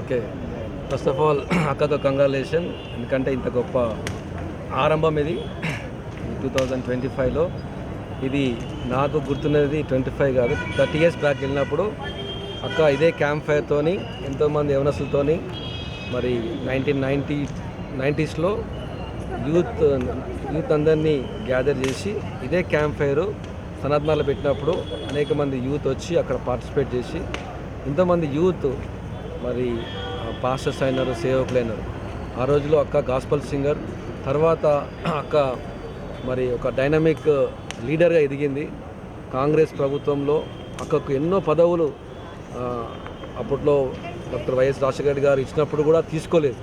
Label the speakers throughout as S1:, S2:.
S1: Okay, first of all అక్కకు congratulation, ఎందుకంటే ఇంత గొప్ప ఆరంభం ఇది 2025లో. ఇది నాకు గుర్తున్నది 25 కాదు, 30 years బ్యాక్ వెళ్ళినప్పుడు అక్క ఇదే క్యాంప్ ఫైర్తోని ఎంతోమంది యవనస్తులతోని మరి 1990s యూత్ అందరినీ గ్యాదర్ చేసి ఇదే క్యాంప్ ఫైర్ సనత్నాలు పెట్టినప్పుడు అనేక మంది యూత్ వచ్చి అక్కడ పార్టిసిపేట్ చేసి ఎంతోమంది యూత్ మరి పాస్టర్స్ అయినారు, సేవకులు అయినారు. ఆ రోజులో అక్క గాస్పల్ సింగర్, తర్వాత అక్క మరి ఒక డైనమిక్ లీడర్గా ఎదిగింది. కాంగ్రెస్ ప్రభుత్వంలో అక్కకు ఎన్నో పదవులు అప్పట్లో డాక్టర్ వైఎస్ రాజశేఖర గారు ఇచ్చినప్పుడు కూడా తీసుకోలేదు.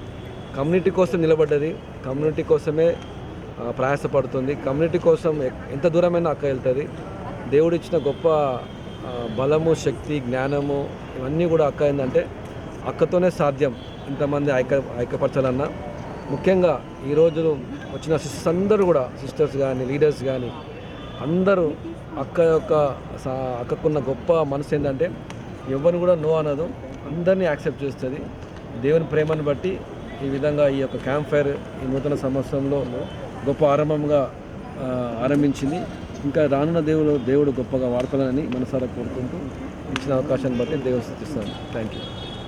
S1: కమ్యూనిటీ కోసం నిలబడ్డది, కమ్యూనిటీ కోసమే ప్రయాసపడుతుంది, కమ్యూనిటీ కోసం ఎంత దూరమైనా అక్క వెళ్తుంది. దేవుడు ఇచ్చిన గొప్ప బలము, శక్తి, జ్ఞానము ఇవన్నీ కూడా అక్క ఏంటంటే అక్కతోనే సాధ్యం ఇంతమంది ఐక్యపరచాలన్నా. ముఖ్యంగా ఈరోజు వచ్చిన సిస్టర్స్ అందరూ కూడా, సిస్టర్స్ కానీ లీడర్స్ కానీ అందరూ అక్కకున్న గొప్ప మనసు ఏంటంటే ఎవరిని కూడా నో అనదు, అందరినీ యాక్సెప్ట్ చేస్తుంది. దేవుని ప్రేమను బట్టి ఈ విధంగా ఈ యొక్క క్యాంప్ ఫైర్ ఈ నూతన సంవత్సరంలో గొప్ప ఆరంభంగా ఆరంభించింది. ఇంకా రానున్న దేవుడు గొప్పగా వాడతానని మనసారా కోరుకుంటూ ఇచ్చిన అవకాశాన్ని బట్టి దేవుడు స్తుతిస్తాను. Thank you.